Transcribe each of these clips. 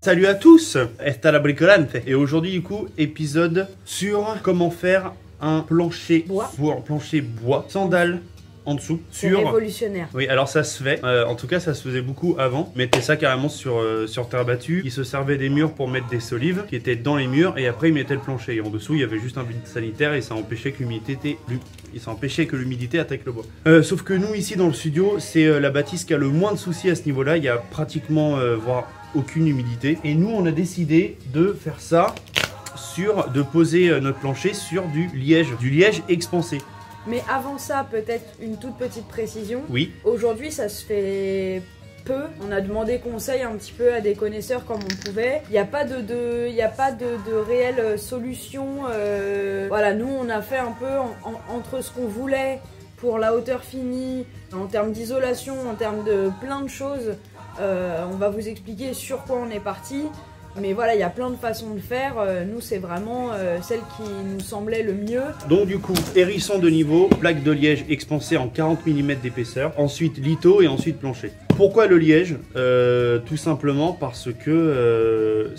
Salut à tous, esta la bricolante. Et aujourd'hui du coup, épisode sur comment faire un plancher bois, sans dalle en dessous. C'est révolutionnaire. Oui, alors ça se fait, en tout cas ça se faisait beaucoup avant. Mettez ça carrément sur terre battue. Ils se servaient des murs pour mettre des solives qui étaient dans les murs et après ils mettaient le plancher. Et en dessous il y avait juste un vide sanitaire et ça empêchait que l'humidité attaque le bois. Sauf que nous ici dans le studio, c'est la bâtisse qui a le moins de soucis à ce niveau-là. Il y a pratiquement, voire aucune humidité. Et nous on a décidé de faire ça de poser notre plancher sur du liège expansé. Mais avant ça, peut-être une toute petite précision. Oui. Aujourd'hui, ça se fait peu. On a demandé conseil un petit peu à des connaisseurs comme on pouvait. Il n'y a pas de réelle solution. Voilà, nous, on a fait un peu entre ce qu'on voulait pour la hauteur finie, en termes d'isolation, en termes de plein de choses. On va vous expliquer sur quoi on est parti. Mais voilà, il y a plein de façons de faire. Nous, c'est vraiment celle qui nous semblait le mieux. Donc du coup, hérisson de niveau, plaque de liège expansée en 40 mm d'épaisseur, ensuite litho et ensuite plancher. Pourquoi le liège? Tout simplement parce que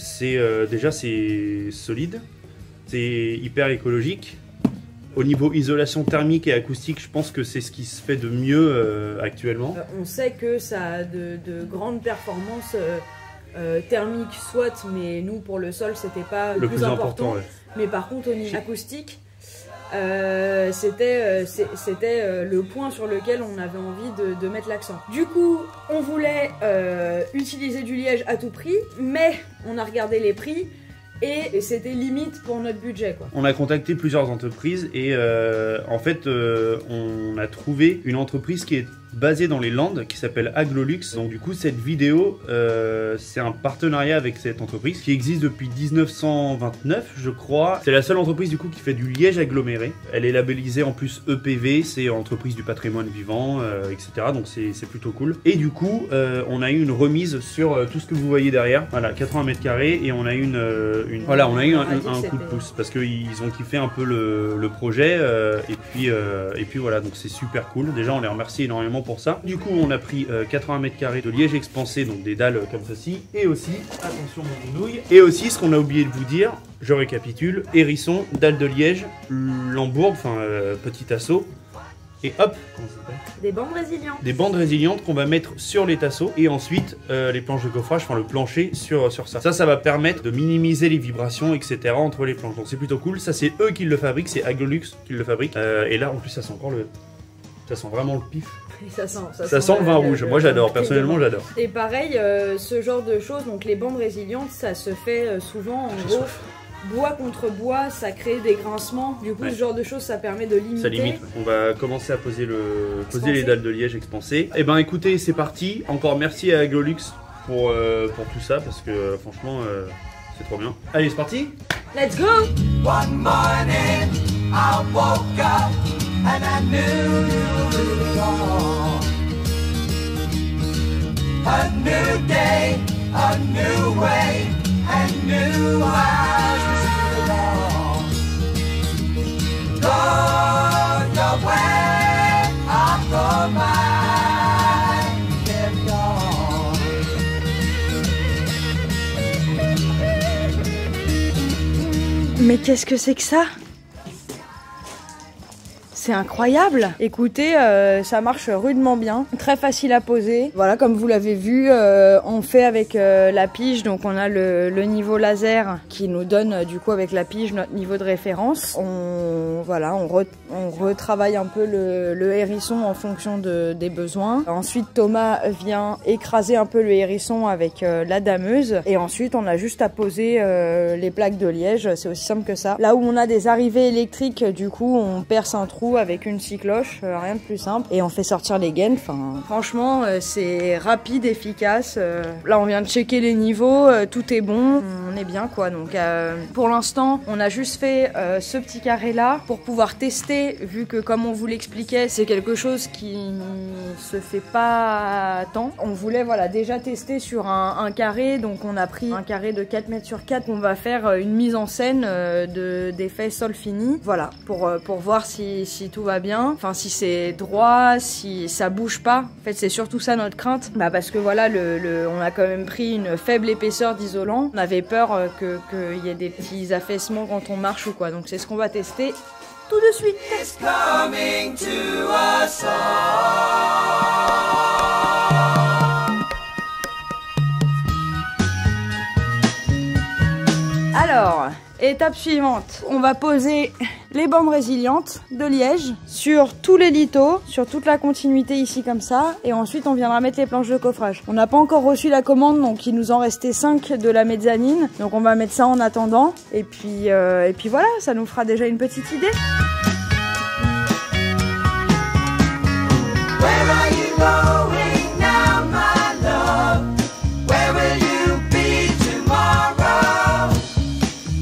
déjà c'est solide, c'est hyper écologique. Au niveau isolation thermique et acoustique, je pense que c'est ce qui se fait de mieux actuellement. On sait que ça a de grandes performances thermique soit, mais nous pour le sol c'était pas le plus important. Ouais. Mais par contre au niveau acoustique, c'était le point sur lequel on avait envie de mettre l'accent. Du coup on voulait utiliser du liège à tout prix, mais on a regardé les prix et c'était limite pour notre budget, quoi. On a contacté plusieurs entreprises et en fait on a trouvé une entreprise qui est basée dans les Landes qui s'appelle Aglolux. Donc du coup cette vidéo c'est un partenariat avec cette entreprise qui existe depuis 1929 je crois. C'est la seule entreprise du coup qui fait du liège aggloméré. Elle est labellisée en plus EPV, c'est entreprise du patrimoine vivant, etc. Donc c'est plutôt cool. Et du coup on a eu une remise sur tout ce que vous voyez derrière. Voilà, 80 mètres carrés et on a eu voilà, on a eu un coup de pouce parce qu'ils ont kiffé un peu le projet et puis voilà, donc c'est super cool. Déjà on les remercie énormément pour ça. Du coup on a pris 80 mètres carrés de liège expansé, donc des dalles comme ceci, et aussi, attention mon nouille, et aussi ce qu'on a oublié de vous dire, je récapitule, hérisson, dalle de liège, lambourg, enfin petit assaut, et hop, comment ça s'appelle ? Des bandes résilientes. Des bandes résilientes qu'on va mettre sur les tasseaux et ensuite les planches de coffrage, enfin le plancher sur ça. Ça va permettre de minimiser les vibrations, etc. entre les planches. Donc c'est plutôt cool. Ça c'est eux qui le fabriquent, c'est Aglolux qui le fabrique. Et là en plus ça sent encore ça sent vraiment le pif. Et ça sent le vin rouge. Moi j'adore, personnellement j'adore. Et pareil, ce genre de choses, donc les bandes résilientes, ça se fait souvent en gros. Bois contre bois, ça crée des grincements. Du coup, ce genre de choses, ça permet de limiter. Ça limite. On va commencer à poser les dalles de liège expansées. Et ben écoutez, c'est parti. Encore merci à Aglolux pour tout ça parce que franchement, c'est trop bien. Allez, c'est parti. Let's go. One morning, I woke up and I knew it all. A new day, a new way, and new eyes. Go your way, I'll go mine, get gone. Mais qu'est-ce que c'est que ça? C'est incroyable. Écoutez, ça marche rudement bien, très facile à poser. Voilà, comme vous l'avez vu, on fait avec la pige, donc on a le niveau laser qui nous donne du coup avec la pige notre niveau de référence. On retravaille un peu le hérisson en fonction des besoins. Ensuite Thomas vient écraser un peu le hérisson avec la dameuse et ensuite on a juste à poser les plaques de liège, c'est aussi simple que ça. Là où on a des arrivées électriques, du coup on perce un trou avec une scie cloche, rien de plus simple, et on fait sortir les gaines. Enfin, franchement, c'est rapide, efficace. Là, on vient de checker les niveaux, tout est bon, on est bien quoi. Donc, pour l'instant, on a juste fait ce petit carré là pour pouvoir tester, vu que comme on vous l'expliquait, c'est quelque chose qui se fait pas tant. On voulait voilà déjà tester sur un carré, donc on a pris un carré de 4 mètres sur 4. On va faire une mise en scène d'effets sol fini, voilà, pour voir si si tout va bien, enfin si c'est droit, si ça bouge pas. En fait c'est surtout ça notre crainte, parce que voilà, on a quand même pris une faible épaisseur d'isolant. On avait peur qu'il y ait des petits affaissements quand on marche ou quoi, donc c'est ce qu'on va tester tout de suite. It's coming to us all. Alors, étape suivante, on va poser les bandes résilientes de liège sur tous les lithos, sur toute la continuité ici comme ça, et ensuite on viendra mettre les planches de coffrage. On n'a pas encore reçu la commande, donc il nous en restait 5 de la mezzanine, donc on va mettre ça en attendant, et puis voilà, ça nous fera déjà une petite idée. Where are you going now, my love? Where will you be tomorrow?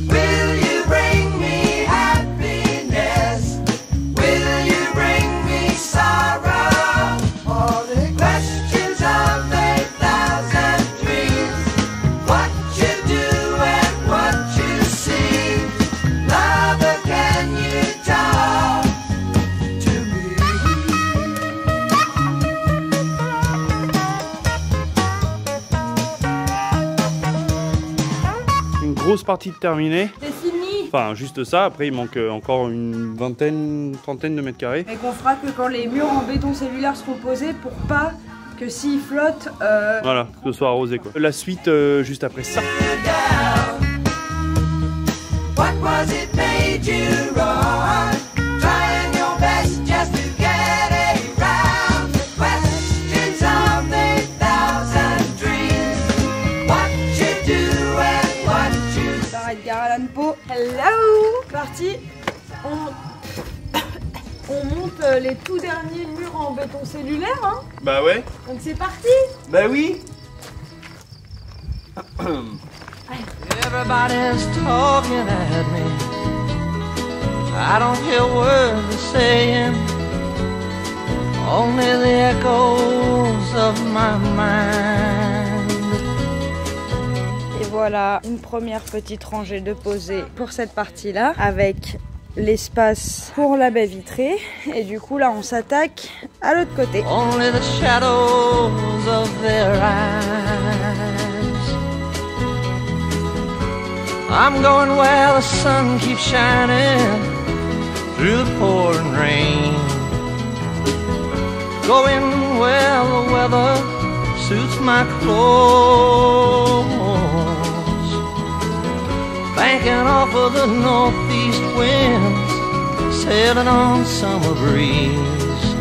Will you bring me happiness? Will you bring me sorrow? All the questions of 8,000 dreams. What you do and what you see. Lover, can you talk to me? Une grosse partie de terminée. C'est fini. Enfin, juste ça. Après, il manque encore une trentaine de mètres carrés. Mais qu'on fera que quand les murs en béton cellulaire seront posés pour pas que s'ils flottent... Voilà, que ce soit arrosé quoi. La suite juste après ça. What was it made you wrong? Trying your best just to get around the questions of 8,000 dreams. What you do and what you Sarah Edgar Allan Poe. Hello. Parti. On monte les tout derniers murs en béton cellulaire, hein. Bah ouais. Donc c'est parti. Bah oui. Everybody's talking at me. I don't hear words they're saying, only the echoes of my mind. Et voilà une première petite rangée de posées pour cette partie-là, avec l'espace pour la baie vitrée. Et du coup là on s'attaque à l'autre côté. Only the shadows of their eyes. I'm going where the sun keeps shining through the pouring rain. Going where the weather suits my clothes. Banking off of the northeast winds, sailing on summer breeze,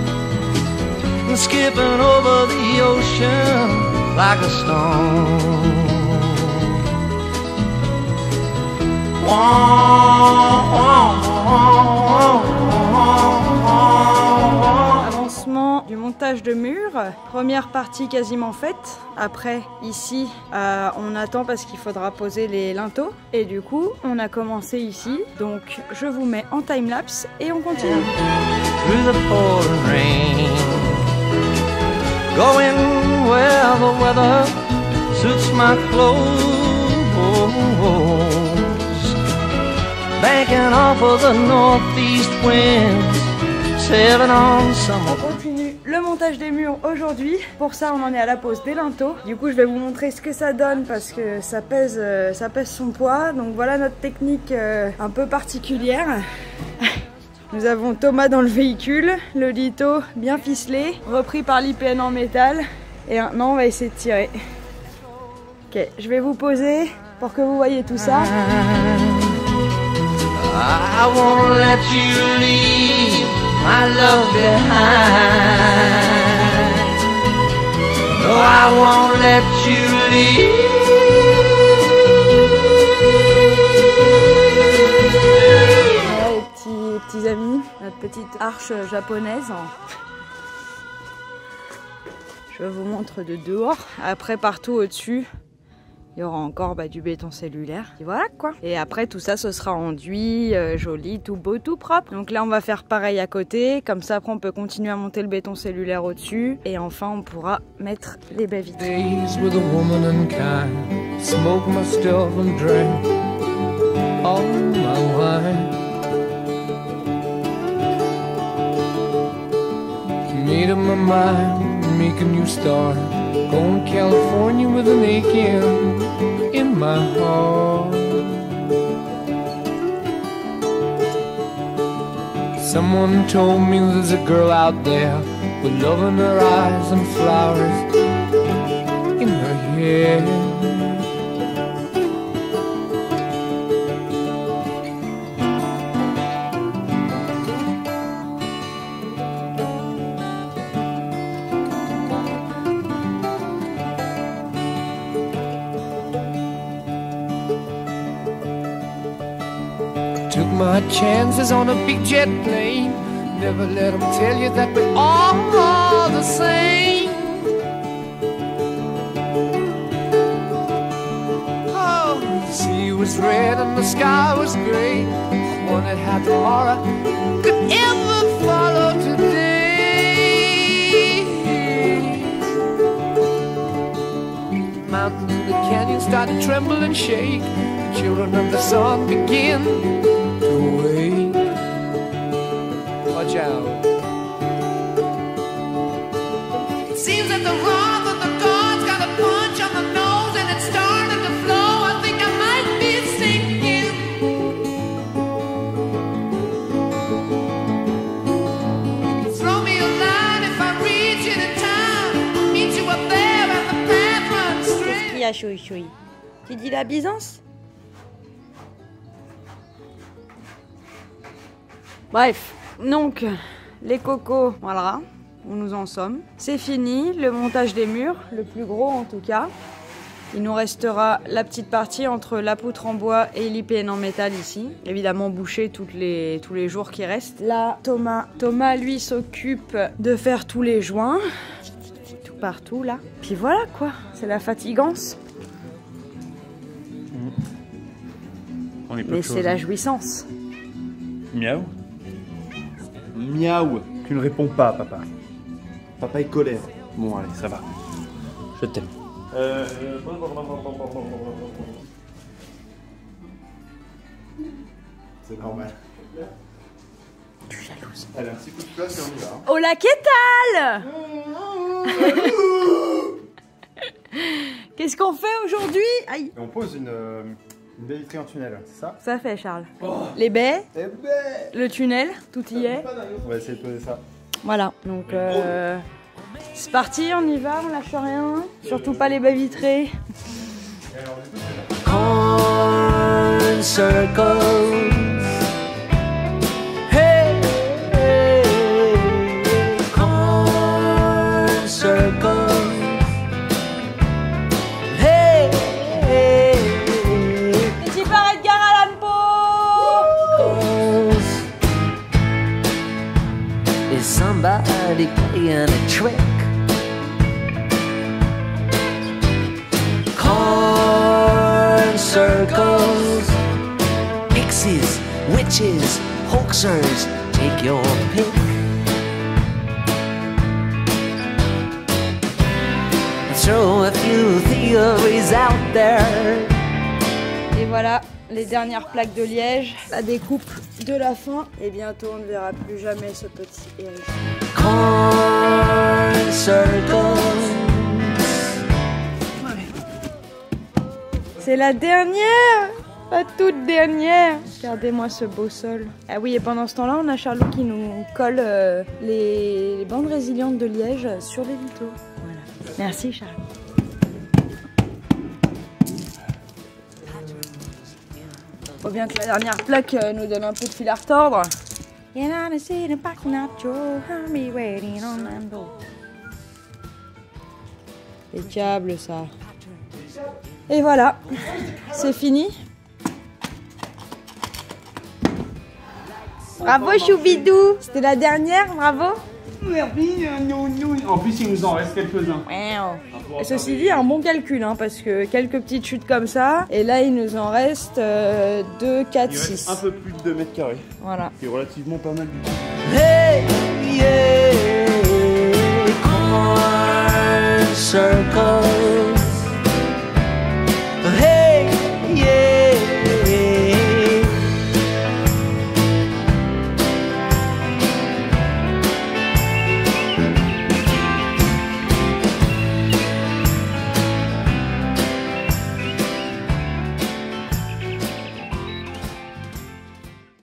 and skipping over the ocean like a stone. Avancement du montage de mur, première partie quasiment faite. Après ici on attend parce qu'il faudra poser les linteaux, et du coup on a commencé ici, donc je vous mets en timelapse et on continue. Through the pouring rain, going where the weather suits my clothes. Banking off of the northeast winds, sailing on summer. On continue le montage des murs aujourd'hui. Pour ça on en est à la pose des linteaux. Du coup je vais vous montrer ce que ça donne parce que ça pèse son poids. Donc voilà notre technique un peu particulière. Nous avons Thomas dans le véhicule, le litho bien ficelé, repris par l'IPN en métal. Et maintenant on va essayer de tirer. Ok, je vais vous poser pour que vous voyez tout ça. I won't let you leave my love behind. No, I won't let you leave. Voilà les petits amis, notre petite arche japonaise. Je vous montre de dehors. Après partout au-dessus, il y aura encore du béton cellulaire. Et voilà quoi. Et après tout ça, ce sera enduit, joli, tout beau, tout propre. Donc là, on va faire pareil à côté. Comme ça, après, on peut continuer à monter le béton cellulaire au-dessus. Et enfin, on pourra mettre les baies vitrées. Days with a woman unkind, smoke my stuff and drink all my wine. Made up my mind to make a new start. Going to California with an aching in my heart. Someone told me there's a girl out there with love in her eyes and flowers in her hair. Took my chances on a big jet plane. Never let them tell you that we're all the same. Oh, the sea was red and the sky was gray. I wondered how tomorrow could ever follow today. Mountains and the canyons start to tremble and shake. The children of the sun begin to wake. Watch out. It seems that the wrath of the gods got a punch on the nose and it's starting to flow. I think I might be sinking. Throw me a line if I reach it in time. Meet you up there at the path runs straight. Il y a Choui Choui. Tu dis la Byzance? Bref, donc les cocos, voilà, où nous en sommes. C'est fini, le montage des murs, le plus gros en tout cas. Il nous restera la petite partie entre la poutre en bois et l'IPN en métal ici. Évidemment boucher tous les jours qui restent. Là, Thomas lui s'occupe de faire tous les joints. Tout partout là. Puis voilà quoi, c'est la fatigance. On est peu Mais de c'est choses, la hein. jouissance. Miaou. Miaou. Tu ne réponds pas, papa. Papa est colère. Bon, allez, ça va. Je t'aime. C'est normal. Je suis jalouse. Allez, un petit coup de place et on y va. Hola, ¿qué tal? Qu'est-ce qu'on fait aujourd'hui? Aïe. Et on pose une baie vitrée en tunnel, c'est ça? Ça fait, Charles. Les baies, Eh ben, le tunnel, tout y est. on va essayer de poser ça. Voilà, donc c'est parti, on y va, on lâche rien. Surtout pas les baies vitrées. Corn circles. Hey, hey, corn circles. Hey, hey, Petit par Edgar Allan Poe. is somebody playing a trick? Corn circles, pixies, witches, hoaxers, take your pick. Throw a few theories out there. Et voilà, les dernières plaques de liège, la découpe de la fin. Et bientôt, on ne verra plus jamais ce petit Eric. Corn circles. C'est la dernière, la toute dernière. Regardez-moi ce beau sol. Ah oui, et pendant ce temps-là, on a Charlot qui nous colle les bandes résilientes de liège sur les linteaux. Voilà. Merci Charlot. Faut bien que la dernière plaque nous donne un peu de fil à retordre. Les câbles, ça. Et voilà, c'est fini. Bravo Choubidou, c'était la dernière, bravo. En plus, il nous en reste quelques-uns. Et ceci dit, un bon calcul, hein, parce que quelques petites chutes comme ça, et là il nous en reste 2, 4, Il 6. reste un peu plus de 2 mètres carrés. Voilà. C'est relativement pas mal du tout. Hey, yeah, corn circles.